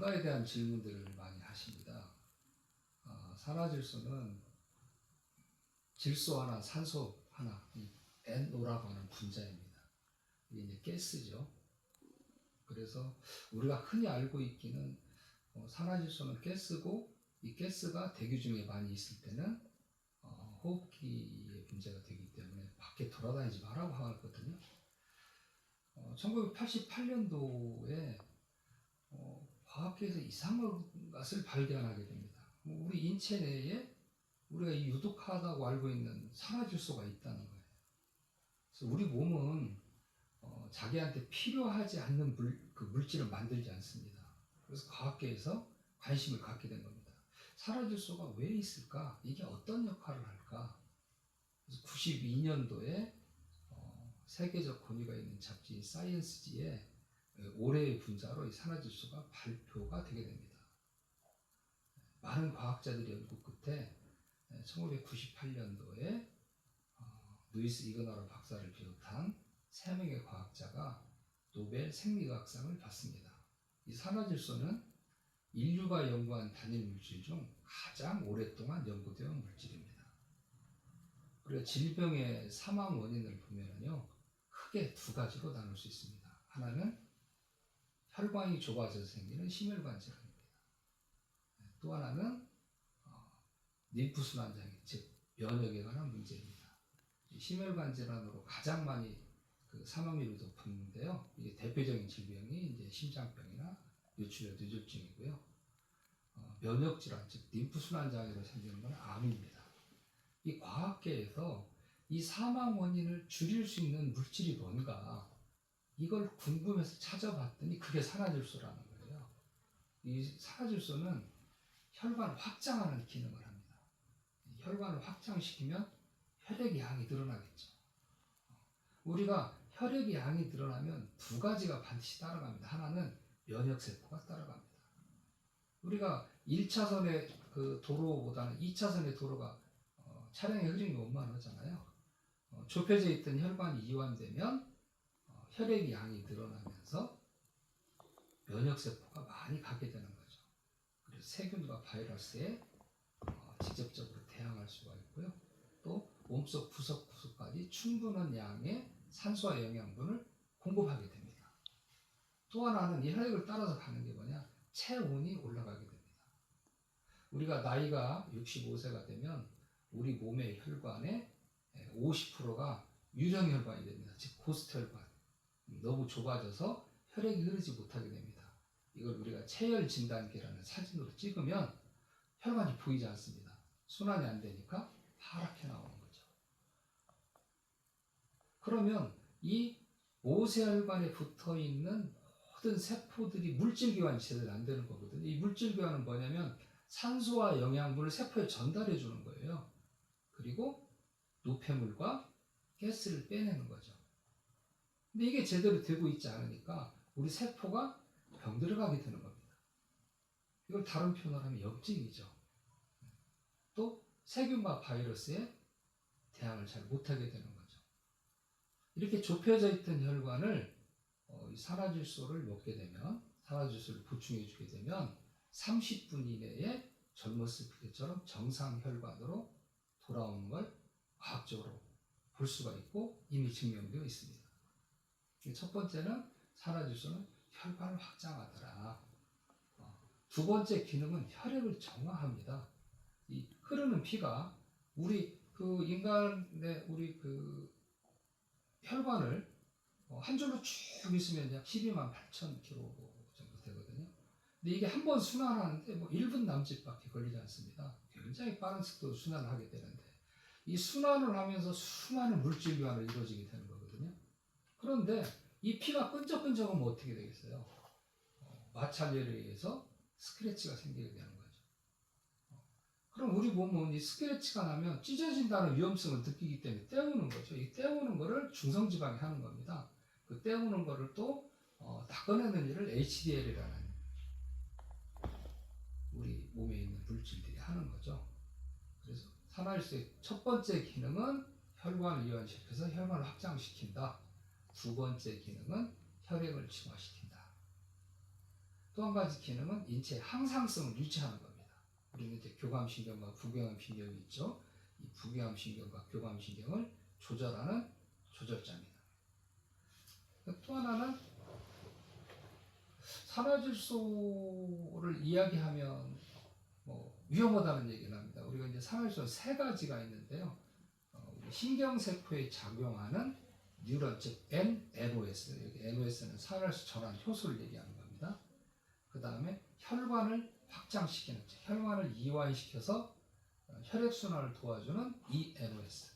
뭔가에 대한 질문들을 많이 하십니다. 산화질소는 질소 하나, 산소 하나, 이 NO라고 하는 분자입니다. 이게 이제 가스죠. 그래서 우리가 흔히 알고 있기는 산화질소는 가스고, 이 가스가 대기 중에 많이 있을 때는 호흡기에 문제가 되기 때문에 밖에 돌아다니지 말라고 하거든요. 1988년도에 과학계에서 이상한 것을 발견하게 됩니다. 우리 인체 내에 우리가 유독하다고 알고 있는 산화질소가 있다는 거예요. 그래서 우리 몸은 자기한테 필요하지 않는 물질을 만들지 않습니다. 그래서 과학계에서 관심을 갖게 된 겁니다. 산화질소가 왜 있을까? 이게 어떤 역할을 할까? 그래서 92년도에 세계적 권위가 있는 잡지인 사이언스지에 올해의 분자로 이 산화질소가 발표가 되게 됩니다. 많은 과학자들이 연구 끝에 1998년도에 루이스 이그나로 박사를 비롯한 3명의 과학자가 노벨 생리학상을 받습니다. 이 산화질소는 인류가 연구한 단일 물질 중 가장 오랫동안 연구되어 온 물질입니다. 우리가 질병의 사망 원인을 보면요, 크게 두 가지로 나눌 수 있습니다. 하나는 혈관이 좁아져서 생기는 심혈관 질환입니다. 또 하나는 림프순환 장애, 즉 면역에 관한 문제입니다. 심혈관 질환으로 가장 많이 사망률이 높은데요. 이게 대표적인 질병이 이제 심장병이나 뇌출혈 뇌졸중이고요. 면역 질환, 즉 림프순환 장애로 생기는 건 암입니다. 이 과학계에서 이 사망 원인을 줄일 수 있는 물질이 뭔가, 이걸 궁금해서 찾아봤더니 그게 산화질소라는 거예요. 이 산화질소는 혈관을 확장하는 기능을 합니다. 혈관을 확장시키면 혈액의 양이 늘어나겠죠. 우리가 혈액의 양이 늘어나면 두 가지가 반드시 따라갑니다. 하나는 면역세포가 따라갑니다. 우리가 1차선의 도로보다는 2차선의 도로가 차량의 흐름이 원만하잖아요. 좁혀져 있던 혈관이 이완되면 혈액의 양이 늘어나면서 면역세포가 많이 가게 되는 거죠. 그래서 세균과 바이러스에 직접적으로 대항할 수가 있고요. 또 몸속 구석구석까지 충분한 양의 산소와 영양분을 공급하게 됩니다. 또 하나는 이 혈액을 따라서 가는 게 뭐냐? 체온이 올라가게 됩니다. 우리가 나이가 65세가 되면 우리 몸의 혈관의 50%가 유령 혈관이 됩니다. 즉 고스트 혈관. 너무 좁아져서 혈액이 흐르지 못하게 됩니다. 이걸 우리가 체열 진단기라는 사진으로 찍으면 혈관이 보이지 않습니다. 순환이 안 되니까 파랗게 나오는 거죠. 그러면 이 모세혈관에 붙어 있는 모든 세포들이 물질 교환이 제대로 안 되는 거거든요. 이 물질 교환은 뭐냐면 산소와 영양분을 세포에 전달해 주는 거예요. 그리고 노폐물과 가스를 빼내는 거죠. 근데 이게 제대로 되고 있지 않으니까 우리 세포가 병들어가게 되는 겁니다. 이걸 다른 표현을 하면 염증이죠. 또 세균과 바이러스에 대항을 잘 못하게 되는 거죠. 이렇게 좁혀져 있던 혈관을 산화질소를 먹게 되면, 산화질소를 보충해 주게 되면 30분 이내에 젊었을 때처럼 정상 혈관으로 돌아오는 걸 과학적으로 볼 수가 있고 이미 증명되어 있습니다. 첫 번째는 산화질소는 혈관을 확장하더라. 두 번째 기능은 혈액을 정화합니다. 이 흐르는 피가 우리 인간의 혈관을 한 줄로 쭉 있으면 약 12만 8천 km 정도 되거든요. 근데 이게 한 번 순환하는데 1분 남짓밖에 걸리지 않습니다. 굉장히 빠른 속도로 순환을 하게 되는데 이 순환을 하면서 수많은 물질 교환을 이루어지게 되는 거거든요. 그런데 이 피가 끈적끈적하면 어떻게 되겠어요? 마찰열에 의해서 스크래치가 생기게 되는 거죠. 그럼 우리 몸은 이 스크래치가 나면 찢어진다는 위험성을 느끼기 때문에 떼우는 거죠. 이 떼우는 거를 중성지방이 하는 겁니다. 그 떼우는 거를 또 닦아내는 일을 HDL이라는 우리 몸에 있는 물질들이 하는 거죠. 그래서 산화질소의 첫 번째 기능은 혈관을 이완시켜서 혈관을 확장시킨다. 두 번째 기능은 혈액을 정화시킨다. 또 한 가지 기능은 인체의 항상성을 유지하는 겁니다. 우리는 이제 교감신경과 부교감신경이 있죠. 이 부교감신경과 교감신경을 조절하는 조절자입니다. 또 하나는 산화질소를 이야기하면 위험하다는 얘기를 합니다. 우리가 이제 산화질소 세 가지가 있는데요. 신경세포에 작용하는 뉴런, 즉 NOS, 여기 NOS는 산화질소 전환 효소를 얘기하는 겁니다. 그 다음에 혈관을 확장시키는, 즉 혈관을 이완시켜서 혈액순환을 도와주는 ENOS.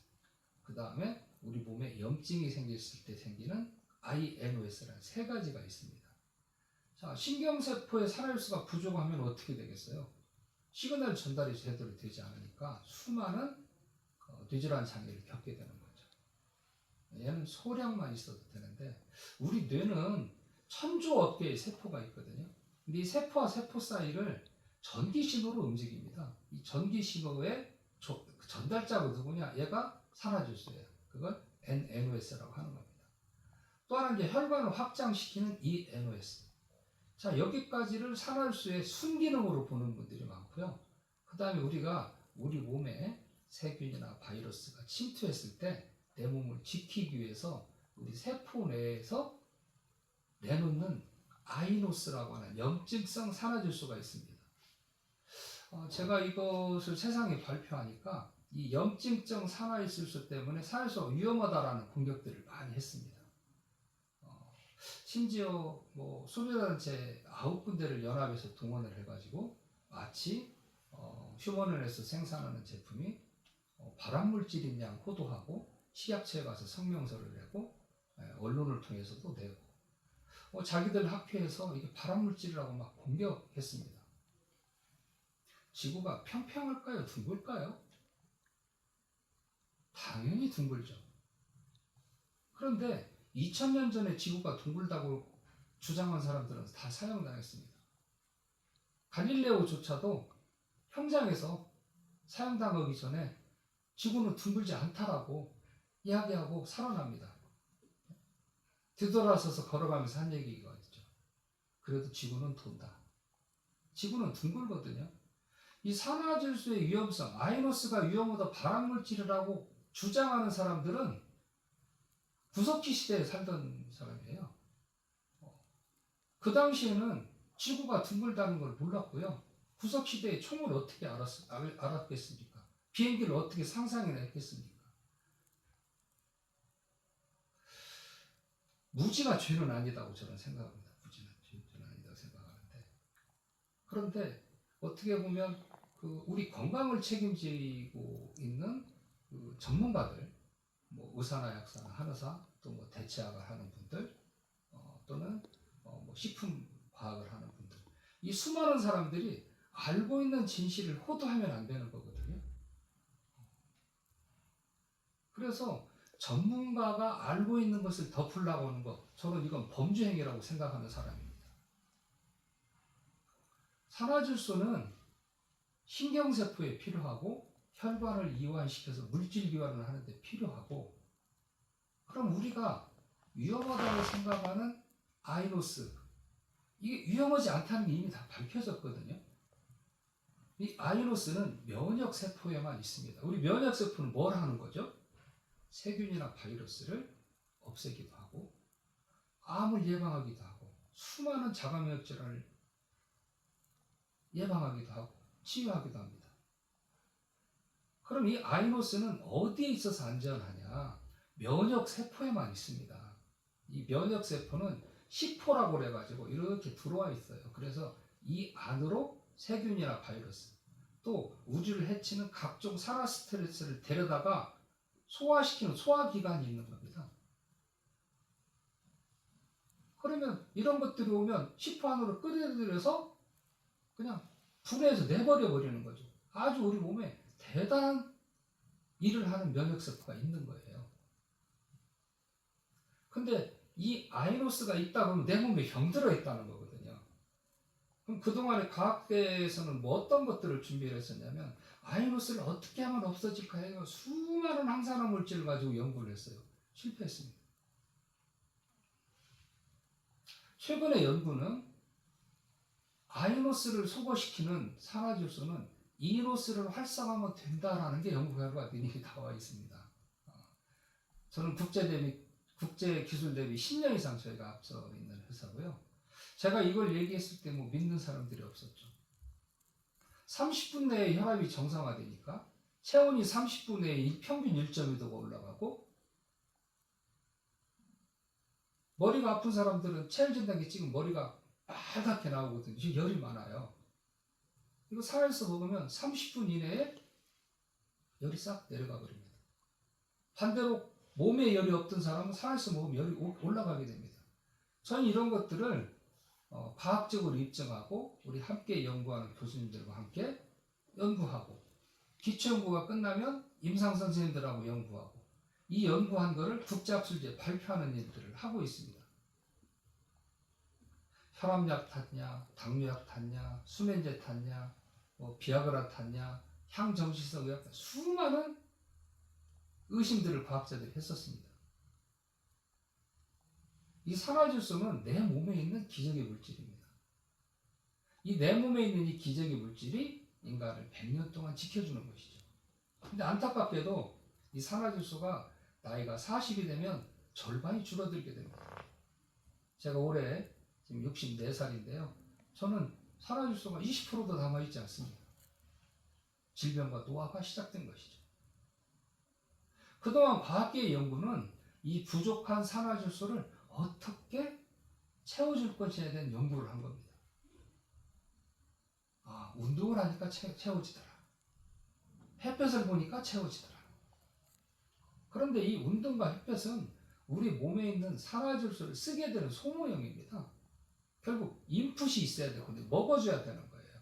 그 다음에 우리 몸에 염증이 생겼을 때 생기는 INOS라는 세 가지가 있습니다. 자, 신경세포의 산화질소가 부족하면 어떻게 되겠어요? 시그널 전달이 제대로 되지 않으니까 수많은 뇌질환 장애를 겪게 되는 거죠. 얘는 소량만 있어도 되는데 우리 뇌는 천조 개의 세포가 있거든요. 근데 이 세포와 세포 사이를 전기 신호로 움직입니다. 이 전기 신호의 전달자가 누구냐? 얘가 산화질소예요. 그걸 NOS라고 하는 겁니다. 또 하나는 이제 혈관을 확장시키는 ENOS. 자, 여기까지를 산화질소의 순기능으로 보는 분들이 많고요. 그 다음에 우리가 우리 몸에 세균이나 바이러스가 침투했을 때 내 몸을 지키기 위해서 우리 세포 내에서 내놓는 아이노스라고 하는 염증성 산화질소가 있습니다. 제가 이것을 세상에 발표하니까 이 염증성 산화질소 때문에 산화질소가 위험하다라는 공격들을 많이 했습니다. 심지어 소비자단체 9군데를 연합해서 동원을 해가지고 마치 휴먼원에서 생산하는 제품이 발암물질인 양 호도하고 식약처에 가서 성명서를 내고 언론을 통해서도 내고 자기들 학회에서 이게 발암물질이라고 막 공격했습니다. 지구가 평평할까요? 둥글까요? 당연히 둥글죠. 그런데 2000년 전에 지구가 둥글다고 주장한 사람들은 다 사형당했습니다. 갈릴레오조차도 현장에서 사형당하기 전에 지구는 둥글지 않다라고 이야기하고 살아납니다. 뒤돌아서서 걸어가면서 한 얘기가 있죠. 그래도 지구는 돈다. 지구는 둥글거든요. 이 산화질소의 위험성, 아이노스가 위험하다 발암물질이라고 주장하는 사람들은 구석기 시대에 살던 사람이에요. 그 당시에는 지구가 둥글다는 걸 몰랐고요. 구석시대에 총을 어떻게 알았겠습니까? 비행기를 어떻게 상상이나 했겠습니까? 무지가 죄는 아니다고 저는 생각합니다. 무지는 죄는 아니다고 생각하는데. 그런데 어떻게 보면 우리 건강을 책임지고 있는 전문가들, 의사나 약사나 한의사, 또 대체학을 하는 분들, 또는 식품 과학을 하는 분들, 이 수많은 사람들이 알고 있는 진실을 호도하면 안 되는 거거든요. 그래서 전문가가 알고 있는 것을 덮으려고 하는 것, 저는 이건 범죄 행위라고 생각하는 사람입니다. 산화질소는 신경세포에 필요하고 혈관을 이완시켜서 물질 기환을 하는데 필요하고, 그럼 우리가 위험하다고 생각하는 아이노스, 이게 위험하지 않다는 게 이미 다 밝혀졌거든요. 이 아이노스는 면역세포에만 있습니다. 우리 면역세포는 뭘 하는 거죠? 세균이나 바이러스를 없애기도 하고 암을 예방하기도 하고 수많은 자가면역 질환을 예방하기도 하고 치유하기도 합니다. 그럼 이 아이노스는 어디에 있어서 안전하냐? 면역세포에만 있습니다. 이 면역세포는 시포라고 그래가지고 이렇게 들어와 있어요. 그래서 이 안으로 세균이나 바이러스, 또 우주를 해치는 각종 산화 스트레스를 데려다가 소화시키는 소화기관이 있는 겁니다. 그러면 이런 것들이 오면 시포 안으로 끌어들여서 그냥 분해해서 내버려 버리는 거죠. 아주 우리 몸에 대단한 일을 하는 면역세포가 있는 거예요. 근데 이 아이노스가 있다 그러면 내 몸에 병들어 있다는 거거든요. 그럼 그동안에 과학계에서는 어떤 것들을 준비를 했었냐면 아이노스를 어떻게 하면 없어질까 해서 수많은 항산화 물질을 가지고 연구를 했어요. 실패했습니다. 최근의 연구는 아이노스를 소거시키는 산화질소는 이노스를 활성화하면 된다라는 게 연구 결과들이 이미 나와 있습니다. 저는 국제기술 대비 10년 이상 저희가 앞서 있는 회사고요. 제가 이걸 얘기했을 때 뭐 믿는 사람들이 없었죠. 30분 내에 혈압이 정상화되니까 체온이 30분 내에 평균 1.2도가 올라가고, 머리가 아픈 사람들은 체열 진단기 찍으면 머리가 빨갛게 나오거든요. 열이 많아요. 이거 살에서 먹으면 30분 이내에 열이 싹 내려가 버립니다. 반대로 몸에 열이 없던 사람은 살에서 먹으면 열이 올라가게 됩니다. 저는 이런 것들을 과학적으로 입증하고 우리 함께 연구하는 교수님들과 함께 연구하고, 기초연구가 끝나면 임상 선생님들하고 연구하고, 이 연구한 거를 국제학술지에 발표하는 일들을 하고 있습니다. 혈압약 탔냐, 당뇨약 탔냐, 수면제 탔냐, 비아그라 탔냐, 향정신성 의약, 수많은 의심들을 과학자들이 했었습니다. 이 산화질소는 내 몸에 있는 기적의 물질입니다. 이 내 몸에 있는 이 기적의 물질이 인간을 100년 동안 지켜주는 것이죠. 근데 안타깝게도 이 산화질소가 나이가 40이 되면 절반이 줄어들게 됩니다. 제가 올해 지금 64살인데요. 저는 산화질소가 20%도 남아있지 않습니다. 질병과 노화가 시작된 것이죠. 그동안 과학계의 연구는 이 부족한 산화질소를 어떻게 채워줄 것에 대한 연구를 한 겁니다. 운동을 하니까 채워지더라. 햇볕을 보니까 채워지더라. 그런데 이 운동과 햇볕은 우리 몸에 있는 산화질소를 쓰게 되는 소모형입니다. 결국 인풋이 있어야 되거든요. 먹어줘야 되는 거예요.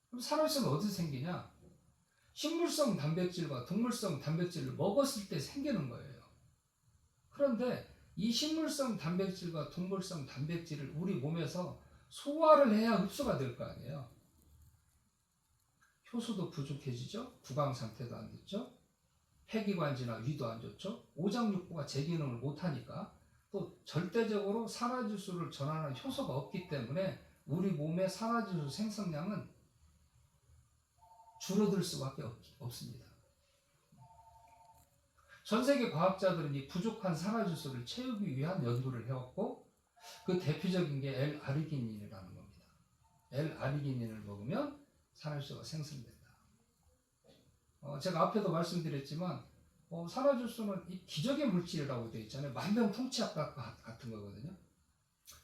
그럼 산화질소는 어디서 생기냐? 식물성 단백질과 동물성 단백질을 먹었을 때 생기는 거예요. 그런데 이 식물성 단백질과 동물성 단백질을 우리 몸에서 소화를 해야 흡수가 될 거 아니에요. 효소도 부족해지죠. 구강 상태도 안 좋죠. 폐기관지나 위도 안 좋죠. 오장육부가 제 기능을 못하니까, 또 절대적으로 산화질소를 전하는 효소가 없기 때문에 우리 몸의 산화질소 생성량은 줄어들 수밖에 없습니다. 전 세계 과학자들은 이 부족한 산화질소를 채우기 위한 연구를 해왔고, 그 대표적인 게 L-아르기닌이라는 겁니다. L-아르기닌을 먹으면 산화질소가 생성된다. 제가 앞에도 말씀드렸지만 산화질소는 이 기적의 물질이라고 되어 있잖아요. 만병통치약 같은 거거든요.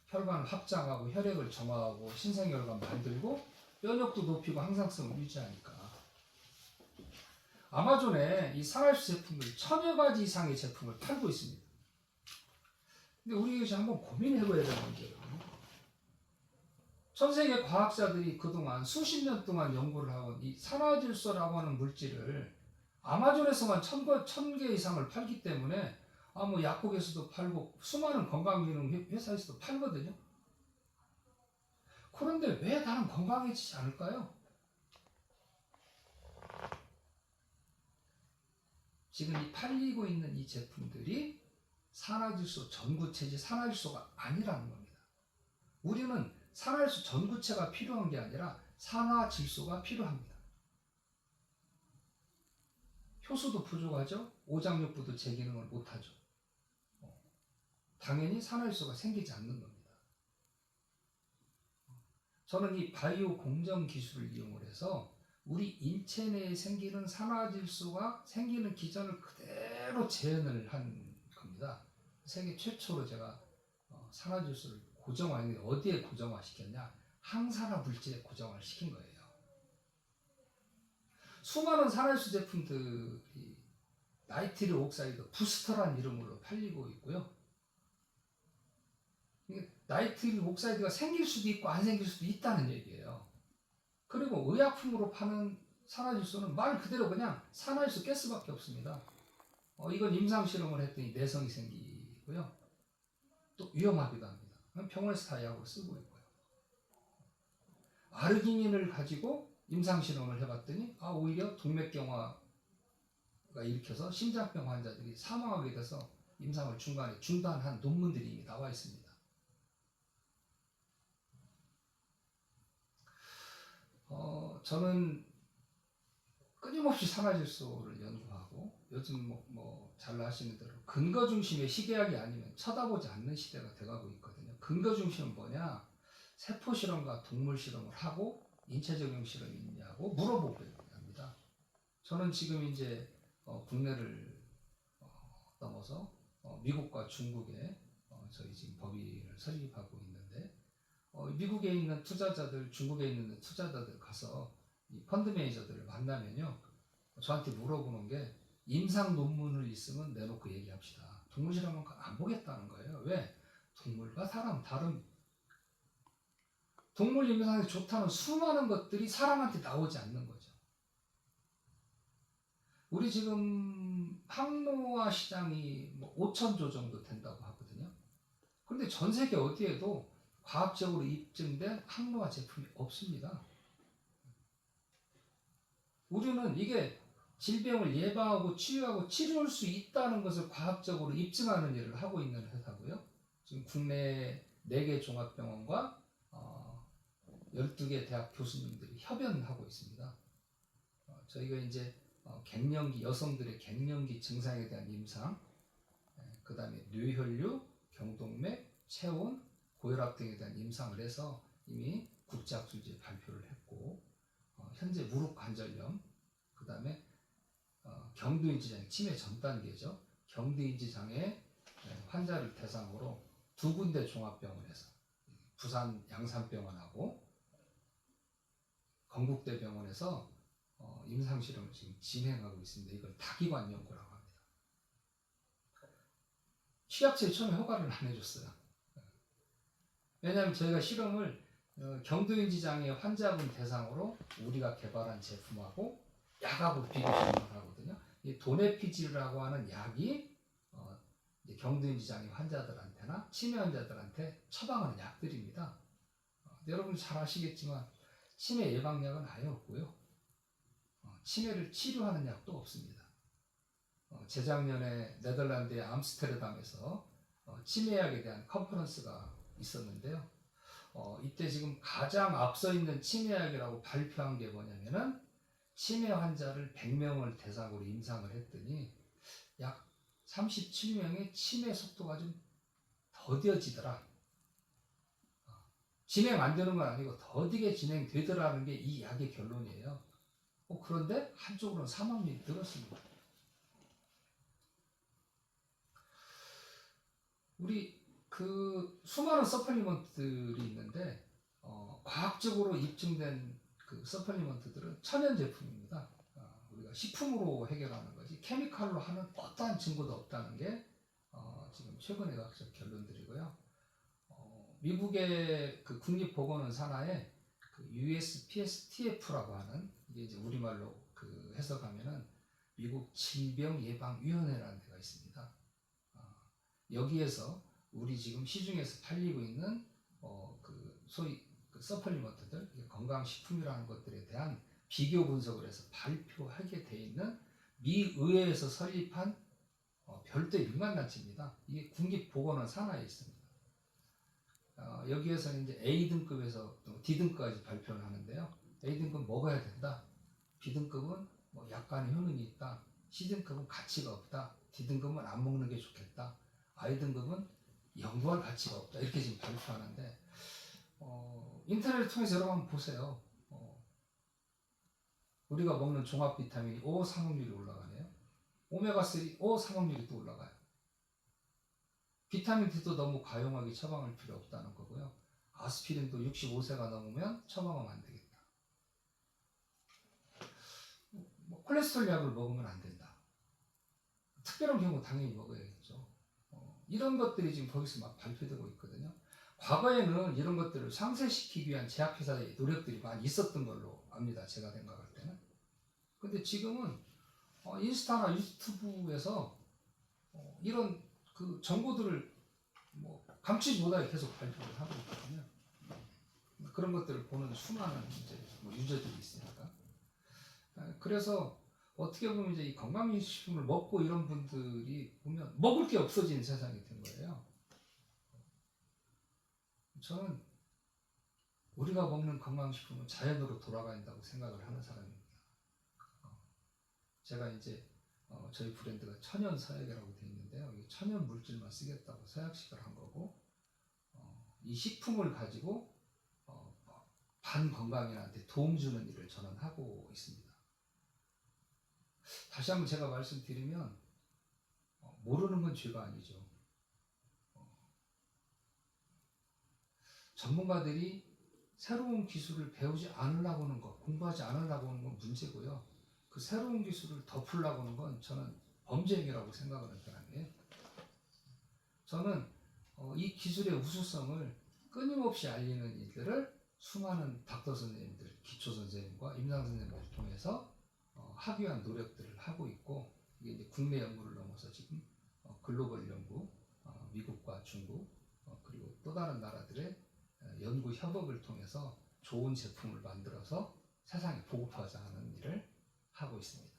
혈관을 확장하고 혈액을 정화하고 신생혈관 만들고 면역도 높이고 항상성을 유지하니까. 아마존에 이 산화질소 제품을 1000여 가지 이상의 제품을 팔고 있습니다. 근데 우리 이것이 한번 고민해봐야 되는 문제거든요. 전 세계 과학자들이 그동안 수십 년 동안 연구를 하고 이 산화질소라고 하는 물질을 아마존에서만 1000개 이상을 팔기 때문에 뭐 약국에서도 팔고 수많은 건강기능 회사에서도 팔거든요. 그런데 왜 나는 건강해지지 않을까요? 지금 이 팔리고 있는 이 제품들이 산화질소 전구체지 산화질소가 아니라는 겁니다. 우리는 산화질소 전구체가 필요한 게 아니라 산화질소가 필요합니다. 효소도 부족하죠. 오장육부도 제 기능을 못하죠. 당연히 산화질소가 생기지 않는 겁니다. 저는 이 바이오 공정 기술을 이용을 해서 우리 인체 내에 생기는 산화질소가 생기는 기전을 그대로 재현을 한 겁니다. 세계 최초로 제가 산화질소를 고정화했는데 어디에 고정화시켰냐? 항산화 물질에 고정화를 시킨 거예요. 수많은 산화질소 제품들이 나이트릴 옥사이드 부스터라는 이름으로 팔리고 있고요. 나이트릴 옥사이드가 생길 수도 있고 안 생길 수도 있다는 얘기예요. 그리고 의약품으로 파는 산화질소는 말 그대로 그냥 산화질소 가스밖에 없습니다. 이건 임상실험을 했더니 내성이 생기고요. 또 위험하기도 합니다. 병원에서 다 약으로 쓰고 있고요. 아르기닌을 가지고 임상실험을 해봤더니 오히려 동맥경화가 일으켜서 심장병 환자들이 사망하게 돼서 임상을 중간에 중단한 논문들이 이미 나와 있습니다. 저는 끊임없이 산화질소를 연구하고 요즘 잘 아시는 대로 근거 중심의 시계학이 아니면 쳐다보지 않는 시대가 돼가고 있거든요. 근거 중심은 뭐냐? 세포 실험과 동물 실험을 하고 인체 적용 실험이 있냐고 물어보고 합니다. 저는 지금 이제 국내를 넘어서 미국과 중국에 저희 지금 법인을 설립하고 있는데 미국에 있는 투자자들, 중국에 있는 투자자들 가서 이 펀드 매니저들을 만나면요, 저한테 물어보는 게 임상 논문을 있으면 내놓고 얘기합시다. 동물 실험은 안 보겠다는 거예요. 왜? 동물과 사람 다른 동물 임상에 좋다는 수많은 것들이 사람한테 나오지 않는 거죠. 우리 지금 항노화 시장이 5천조 정도 된다고 하거든요. 그런데 전 세계 어디에도 과학적으로 입증된 항노화 제품이 없습니다. 우리는 이게 질병을 예방하고 치유하고 치료할 수 있다는 것을 과학적으로 입증하는 일을 하고 있는 회사고요. 지금 국내 4개 종합병원과 12개 대학 교수님들이 협연하고 있습니다. 저희가 이제 갱년기, 여성들의 갱년기 증상에 대한 임상, 그 다음에 뇌혈류, 경동맥, 체온, 고혈압 등에 대한 임상을 해서 이미 국제학술지에 발표를 했고, 현재 무릎 관절염, 그 다음에 경두인지장애 치매 전 단계죠. 경두인지장애 환자를 대상으로 2군데 종합병원에서 부산 양산병원하고 건국대병원에서 임상실험을 지금 진행하고 있습니다. 이걸 다기관 연구라고 합니다. 취약체에 처음에 허가를 안 해줬어요. 왜냐하면 저희가 실험을 경두인지장애 환자분 대상으로 우리가 개발한 제품하고 약하고 비교 실험을 하거든요. 이 도네피질이라고 하는 약이 경두인지장애 환자들한테나 치매 환자들한테 처방하는 약들입니다. 여러분 잘 아시겠지만 치매 예방약은 아예 없고요. 치매를 치료하는 약도 없습니다. 재작년에 네덜란드의 암스테르담에서 치매약에 대한 컨퍼런스가 있었는데요. 이때 지금 가장 앞서 있는 치매약이라고 발표한 게 뭐냐면은 치매 환자를 100명을 대상으로 임상을 했더니 약 37명의 치매 속도가 좀 더뎌지더라. 진행 안 되는 건 아니고 더디게 진행되더라는 게 이 약의 결론이에요. 그런데 한쪽으로는 사망률이 늘었습니다. 우리 그 수많은 서플리먼트들이 있는데 과학적으로 입증된 그 서플리먼트들은 천연 제품입니다. 우리가 식품으로 해결하는 거지 케미칼로 하는 어떠한 증거도 없다는 게 지금 최근 의학적 결론들이고요. 미국의 그 국립보건원 산하에 그 USPSTF라고 하는 이게 이제 우리말로 그 해석하면은 미국 질병예방위원회라는 데가 있습니다. 여기에서 우리 지금 시중에서 팔리고 있는 그 소위 그 서플리먼트들, 건강식품이라는 것들에 대한 비교 분석을 해서 발표하게 돼 있는 미 의회에서 설립한 별도의 민간단체입니다. 이게 국립보건원 산하에 있습니다. 여기에서는 이제 A등급에서 또 D등급까지 발표를 하는데요. A등급은 먹어야 된다. B등급은 약간의 효능이 있다. C등급은 가치가 없다. D등급은 안 먹는 게 좋겠다. I등급은 연구할 가치가 없다. 이렇게 지금 발표하는데 인터넷을 통해서 여러분 한번 보세요. 우리가 먹는 종합 비타민이 사망률이 올라가네요. 오메가3 사망률이 또 올라가요. 비타민 D도 너무 과용하게 처방할 필요 없다는 거고요. 아스피린도 65세가 넘으면 처방하면 안 되겠다. 콜레스테롤 약을 먹으면 안 된다. 특별한 경우 당연히 먹어야겠죠. 이런 것들이 지금 거기서 막 발표되고 있거든요. 과거에는 이런 것들을 상쇄시키기 위한 제약회사의 노력들이 많이 있었던 걸로 압니다. 제가 생각할 때는. 근데 지금은 인스타나 유튜브에서 이런 그 정보들을 감추지 못하게 계속 발표를 하고 있거든요. 그런 것들을 보는 수많은 이제 유저들이 있으니까. 그래서 어떻게 보면 이제 이 건강식품을 먹고 이런 분들이 보면 먹을 게 없어진 세상이 된 거예요. 저는 우리가 먹는 건강식품은 자연으로 돌아간다고 생각을 하는 사람입니다. 제가 이제 저희 브랜드가 천연 서약이라고 되어 있는데요. 이 천연 물질만 쓰겠다고 서약식을 한 거고, 이 식품을 가지고 반건강인한테 도움 주는 일을 저는 하고 있습니다. 다시 한번 제가 말씀드리면 모르는 건 죄가 아니죠. 전문가들이 새로운 기술을 배우지 않으려고 하는 것, 공부하지 않으려고 하는 건 문제고요. 그 새로운 기술을 덮으려고 하는 건 저는 범죄행위라고 생각하는 사람이에요. 저는 이 기술의 우수성을 끊임없이 알리는 일들을 수많은 닥터 선생님들, 기초 선생님과 임상 선생님들을 통해서 하기 위한 노력들을 하고 있고, 이게 이제 국내 연구를 넘어서 지금 글로벌 연구, 미국과 중국, 그리고 또 다른 나라들의 연구 협업을 통해서 좋은 제품을 만들어서 세상에 보급하자 하는 일을 하고 있습니다.